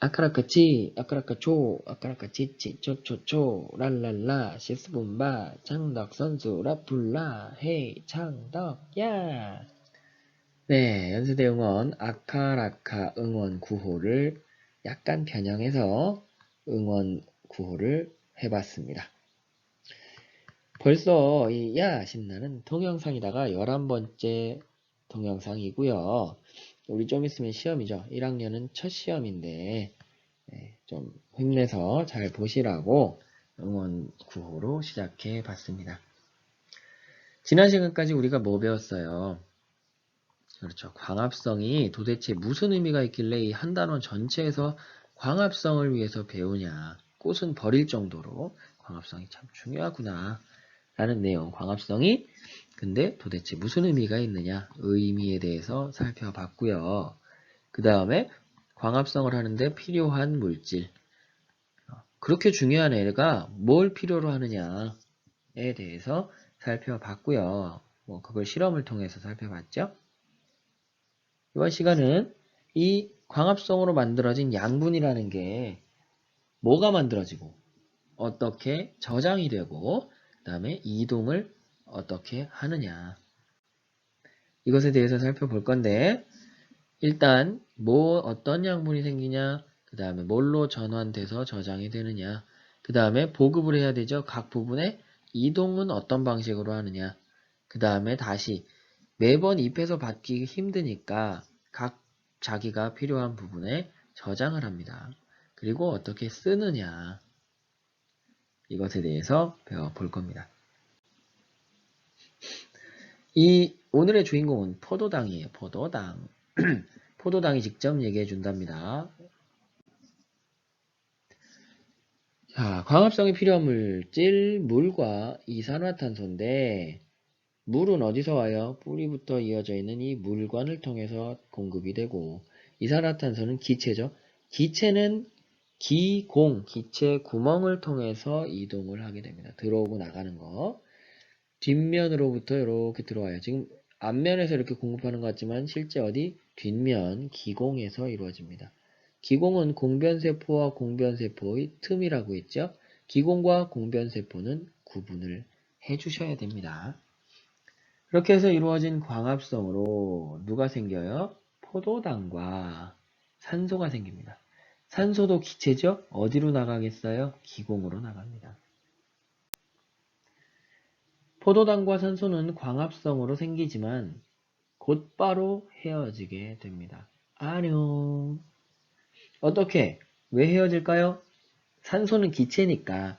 아카라카치, 아카라카초, 아카라카치치, 초초초, 랄랄라, 시스본바, 창덕 선수, 라플라, 헤이, 창덕, 야! 네, 연세대 응원, 아카라카 응원 구호를 약간 변형해서 응원 구호를 해봤습니다. 벌써 이 야 신나는 동영상이다가 11번째 동영상이고요. 우리 좀 있으면 시험이죠. 1학년은 첫 시험인데 좀 힘내서 잘 보시라고 응원 구호로 시작해 봤습니다. 지난 시간까지 우리가 뭐 배웠어요? 그렇죠. 광합성이 도대체 무슨 의미가 있길래 이 한 단원 전체에서 광합성을 위해서 배우냐. 꽃은 버릴 정도로 광합성이 참 중요하구나. 라는 내용, 광합성이 근데 도대체 무슨 의미가 있느냐. 의미에 대해서 살펴봤고요. 그 다음에 광합성을 하는데 필요한 물질. 그렇게 중요한 애가 뭘 필요로 하느냐에 대해서 살펴봤고요. 그걸 실험을 통해서 살펴봤죠. 이번 시간은 이 광합성으로 만들어진 양분이라는 게 뭐가 만들어지고 어떻게 저장이 되고 그 다음에 이동을 어떻게 하느냐 이것에 대해서 살펴볼 건데 일단 어떤 양분이 생기냐 그 다음에 뭘로 전환돼서 저장이 되느냐 그 다음에 보급을 해야 되죠. 각 부분의 이동은 어떤 방식으로 하느냐 그 다음에 다시 매번 입해서 받기 힘드니까 각 자기가 필요한 부분에 저장을 합니다. 그리고 어떻게 쓰느냐 이것에 대해서 배워볼 겁니다. 이 오늘의 주인공은 포도당이에요. 포도당. 포도당이 직접 얘기해 준답니다. 자, 광합성이 필요한 물질, 물과 이산화탄소인데 물은 어디서 와요? 뿌리부터 이어져 있는 이 물관을 통해서 공급이 되고 이산화탄소는 기체죠. 기체는 기체 구멍을 통해서 이동을 하게 됩니다. 들어오고 나가는 거. 뒷면으로부터 이렇게 들어와요. 지금 앞면에서 이렇게 공급하는 것 같지만 실제 어디? 뒷면 기공에서 이루어집니다. 기공은 공변세포와 공변세포의 틈이라고 했죠. 기공과 공변세포는 구분을 해주셔야 됩니다. 그렇게 해서 이루어진 광합성으로 누가 생겨요? 포도당과 산소가 생깁니다. 산소도 기체죠? 어디로 나가겠어요? 기공으로 나갑니다. 포도당과 산소는 광합성으로 생기지만 곧바로 헤어지게 됩니다. 안녕. 어떻게? 왜 헤어질까요? 산소는 기체니까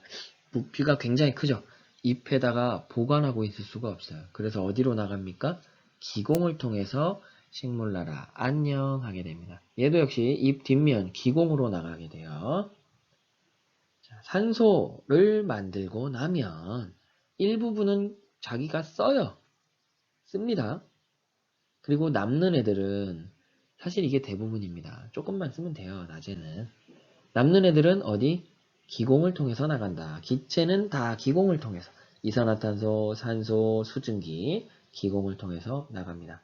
부피가 굉장히 크죠. 잎에다가 보관하고 있을 수가 없어요. 그래서 어디로 나갑니까? 기공을 통해서 식물나라 안녕 하게 됩니다. 얘도 역시 잎 뒷면 기공으로 나가게 돼요. 자, 산소를 만들고 나면 일부분은 자기가 써요. 씁니다. 그리고 남는 애들은 사실 이게 대부분입니다. 조금만 쓰면 돼요. 낮에는. 남는 애들은 어디? 기공을 통해서 나간다. 기체는 다 기공을 통해서 이산화탄소, 산소, 수증기 기공을 통해서 나갑니다.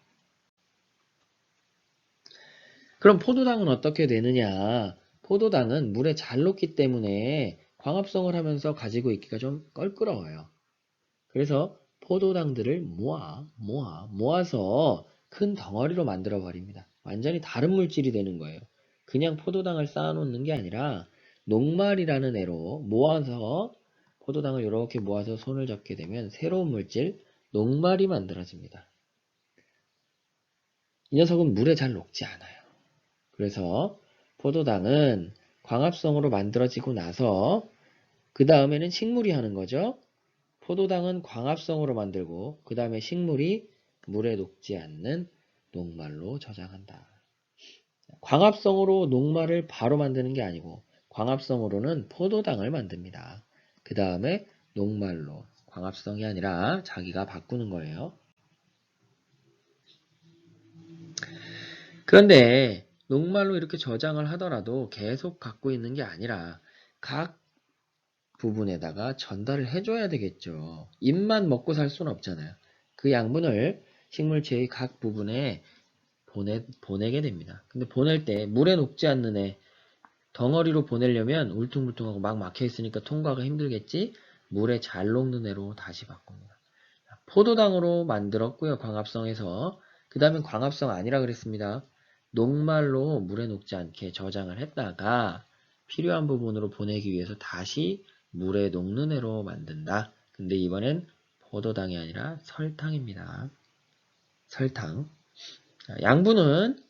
그럼 포도당은 어떻게 되느냐? 포도당은 물에 잘 녹기 때문에 광합성을 하면서 가지고 있기가 좀 껄끄러워요. 그래서 포도당들을 모아서 큰 덩어리로 만들어 버립니다. 완전히 다른 물질이 되는 거예요. 그냥 포도당을 쌓아놓는 게 아니라 녹말이라는 애로 모아서 포도당을 이렇게 모아서 손을 잡게 되면 새로운 물질 녹말이 만들어집니다. 이 녀석은 물에 잘 녹지 않아요. 그래서 포도당은 광합성으로 만들어지고 나서 그 다음에는 식물이 하는 거죠. 포도당은 광합성으로 만들고 그 다음에 식물이 물에 녹지 않는 녹말로 저장한다. 광합성으로 녹말을 바로 만드는 게 아니고 광합성으로는 포도당을 만듭니다. 그 다음에 녹말로 광합성이 아니라 자기가 바꾸는 거예요. 그런데 녹말로 이렇게 저장을 하더라도 계속 갖고 있는 게 아니라 각 부분에다가 전달을 해줘야 되겠죠. 잎만 먹고 살 수는 없잖아요. 그 양분을 식물체의 각 부분에 보내게 됩니다. 근데 보낼 때 물에 녹지 않는 애 덩어리로 보내려면 울퉁불퉁하고 막 막혀있으니까 통과가 힘들겠지? 물에 잘 녹는 애로 다시 바꿉니다. 포도당으로 만들었고요. 광합성에서. 그 다음엔 광합성 아니라 그랬습니다. 녹말로 물에 녹지 않게 저장을 했다가 필요한 부분으로 보내기 위해서 다시 물에 녹는 애로 만든다. 근데 이번엔 포도당이 아니라 설탕입니다. 설탕. 양분은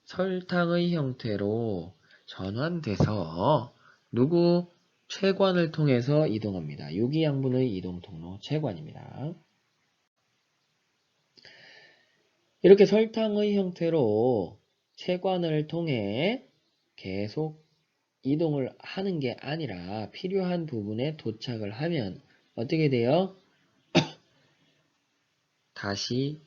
설탕의 형태로 전환돼서 누구? 채관을 통해서 이동합니다. 유기양분의 이동 통로 채관입니다. 이렇게 설탕의 형태로 채관을 통해 계속 이동을 하는 게 아니라 필요한 부분에 도착을 하면 어떻게 돼요? 다시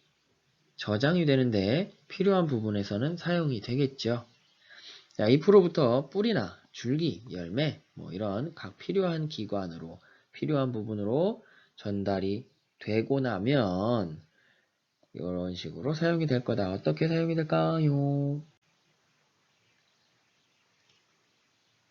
저장이 되는데 필요한 부분에서는 사용이 되겠죠. 자, 잎으로부터 뿌리나 줄기, 열매 이런 각 필요한 기관으로 필요한 부분으로 전달이 되고 나면 이런 식으로 사용이 될 거다. 어떻게 사용이 될까요?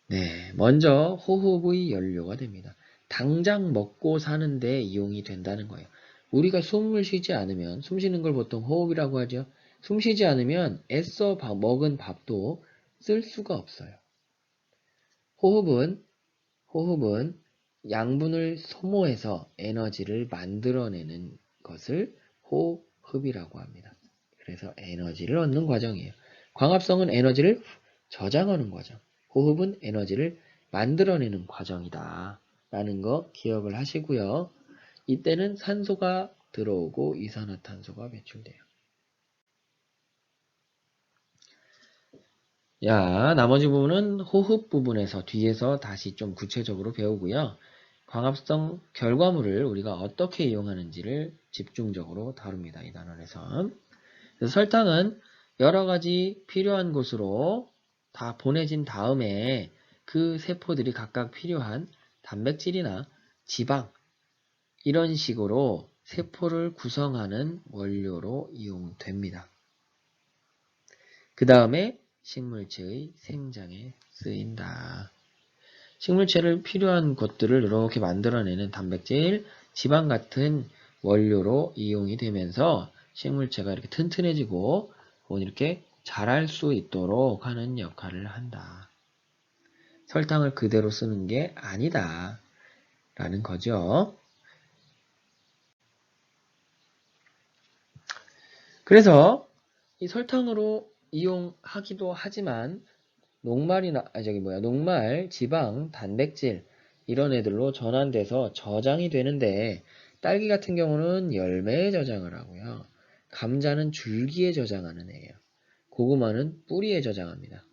네, 먼저 호흡의 연료가 됩니다. 당장 먹고 사는데 이용이 된다는 거예요. 우리가 숨을 쉬지 않으면, 숨 쉬는 걸 보통 호흡이라고 하죠. 숨 쉬지 않으면 애써 먹은 밥도 쓸 수가 없어요. 호흡은 양분을 소모해서 에너지를 만들어내는 것을 호흡이라고 합니다. 그래서 에너지를 얻는 과정이에요. 광합성은 에너지를 저장하는 과정. 호흡은 에너지를 만들어내는 과정이다. 라는 거 기억을 하시고요. 이때는 산소가 들어오고 이산화탄소가 배출돼요. 야, 나머지 부분은 호흡 부분에서 뒤에서 다시 좀 구체적으로 배우고요. 광합성 결과물을 우리가 어떻게 이용하는지를 집중적으로 다룹니다. 이 단원에서. 그래서 설탕은 여러 가지 필요한 곳으로 다 보내진 다음에 그 세포들이 각각 필요한 단백질이나 지방 이런 식으로 세포를 구성하는 원료로 이용됩니다. 그 다음에 식물체의 생장에 쓰인다. 식물체를 필요한 것들을 이렇게 만들어내는 단백질, 지방 같은 원료로 이용이 되면서 식물체가 이렇게 튼튼해지고 이렇게 자랄 수 있도록 하는 역할을 한다. 설탕을 그대로 쓰는 게 아니다. 라는 거죠. 그래서 이 설탕으로 이용하기도 하지만 녹말, 지방, 단백질 이런 애들로 전환돼서 저장이 되는데 딸기 같은 경우는 열매에 저장을 하고요. 감자는 줄기에 저장하는 애예요. 고구마는 뿌리에 저장합니다.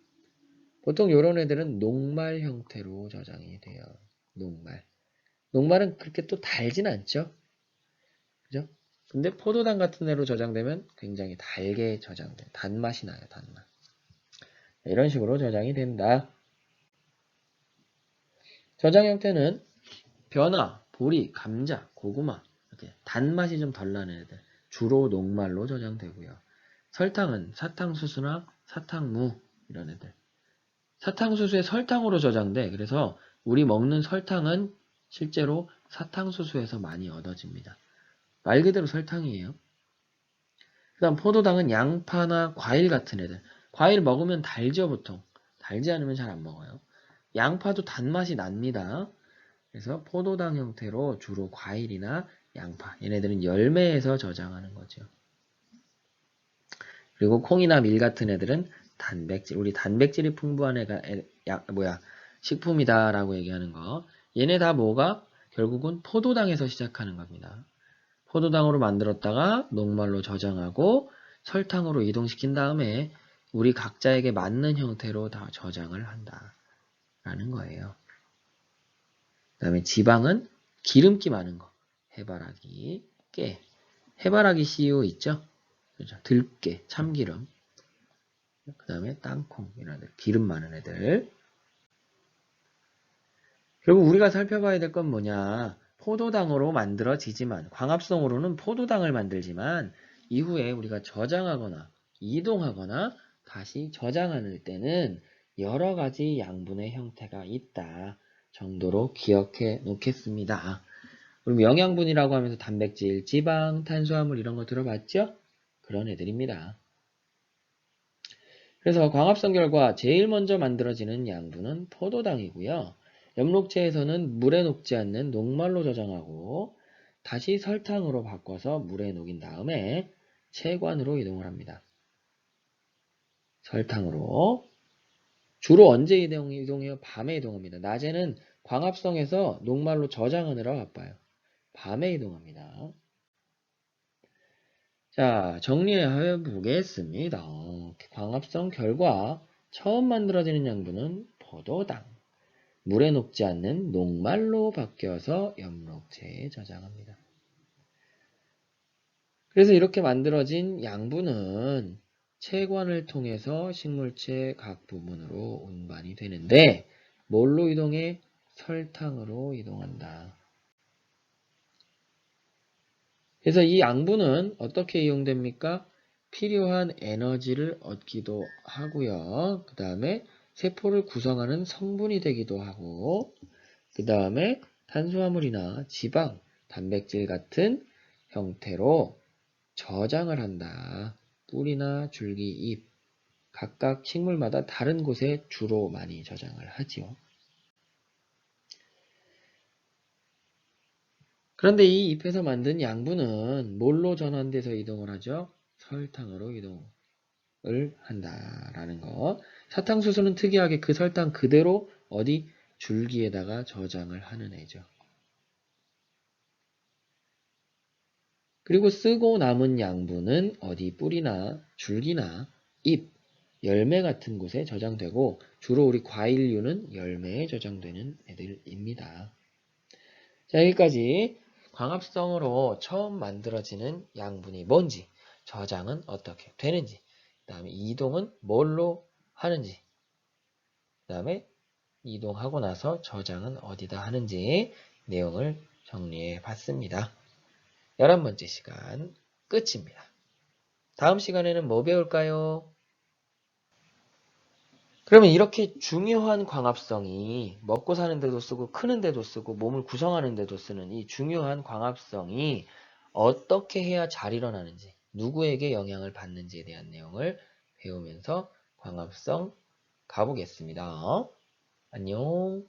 보통 이런 애들은 녹말 형태로 저장이 돼요. 녹말. 녹말은 그렇게 또 달진 않죠? 그죠? 근데 포도당 같은 애로 저장되면 굉장히 달게 저장돼요. 단맛이 나요, 단맛. 이런 식으로 저장이 된다. 저장 형태는 변화, 보리, 감자, 고구마 이렇게 단맛이 좀 덜 나는 애들 주로 녹말로 저장되고요. 설탕은 사탕수수나 사탕무 이런 애들 사탕수수에 설탕으로 저장돼. 그래서 우리 먹는 설탕은 실제로 사탕수수에서 많이 얻어집니다. 말 그대로 설탕이에요. 그 다음 포도당은 양파나 과일 같은 애들 과일 먹으면 달죠 보통. 달지 않으면 잘 안 먹어요. 양파도 단맛이 납니다. 그래서 포도당 형태로 주로 과일이나 양파, 얘네들은 열매에서 저장하는 거죠. 그리고 콩이나 밀 같은 애들은 단백질, 우리 단백질이 풍부한 식품이다라고 얘기하는 거. 얘네 다 뭐가? 결국은 포도당에서 시작하는 겁니다. 포도당으로 만들었다가 녹말로 저장하고 설탕으로 이동시킨 다음에 우리 각자에게 맞는 형태로 다 저장을 한다라는 거예요. 그 다음에 지방은 기름기 많은 거. 해바라기, 깨. 해바라기 씨유 있죠? 그렇죠. 들깨, 참기름. 그 다음에 땅콩, 이런 애들. 기름 많은 애들. 결국 우리가 살펴봐야 될 건 뭐냐. 포도당으로 만들어지지만, 광합성으로는 포도당을 만들지만, 이후에 우리가 저장하거나, 이동하거나, 다시 저장할 때는 여러 가지 양분의 형태가 있다 정도로 기억해 놓겠습니다. 그럼 영양분이라고 하면서 단백질, 지방, 탄수화물 이런 거 들어봤죠? 그런 애들입니다. 그래서 광합성 결과 제일 먼저 만들어지는 양분은 포도당이고요. 엽록체에서는 물에 녹지 않는 녹말로 저장하고 다시 설탕으로 바꿔서 물에 녹인 다음에 체관으로 이동을 합니다. 설탕으로. 주로 언제 이동해요? 밤에 이동합니다. 낮에는 광합성에서 녹말로 저장하느라 바빠요. 밤에 이동합니다. 자, 정리해 보겠습니다. 광합성 결과 처음 만들어지는 양분은 포도당. 물에 녹지 않는 녹말로 바뀌어서 엽록체에 저장합니다. 그래서 이렇게 만들어진 양분은 체관을 통해서 식물체 각 부분으로 운반이 되는데 뭘로 이동해? 설탕으로 이동한다. 그래서 이 양분은 어떻게 이용됩니까? 필요한 에너지를 얻기도 하고요. 그 다음에 세포를 구성하는 성분이 되기도 하고 그 다음에 탄수화물이나 지방, 단백질 같은 형태로 저장을 한다. 뿌리나 줄기, 잎 각각 식물마다 다른 곳에 주로 많이 저장을 하지요. 그런데 이 잎에서 만든 양분은 뭘로 전환돼서 이동을 하죠? 설탕으로 이동을 한다라는 거. 사탕수수는 특이하게 그 설탕 그대로 어디 줄기에다가 저장을 하는 애죠. 그리고 쓰고 남은 양분은 어디 뿌리나 줄기나 잎, 열매 같은 곳에 저장되고 주로 우리 과일류는 열매에 저장되는 애들입니다. 자, 여기까지 광합성으로 처음 만들어지는 양분이 뭔지, 저장은 어떻게 되는지, 그 다음에 이동은 뭘로 하는지, 그 다음에 이동하고 나서 저장은 어디다 하는지 내용을 정리해 봤습니다. 11번째 시간 끝입니다. 다음 시간에는 뭐 배울까요? 그러면 이렇게 중요한 광합성이 먹고 사는 데도 쓰고 크는 데도 쓰고 몸을 구성하는 데도 쓰는 이 중요한 광합성이 어떻게 해야 잘 일어나는지 누구에게 영향을 받는지에 대한 내용을 배우면서 광합성 가보겠습니다. 안녕.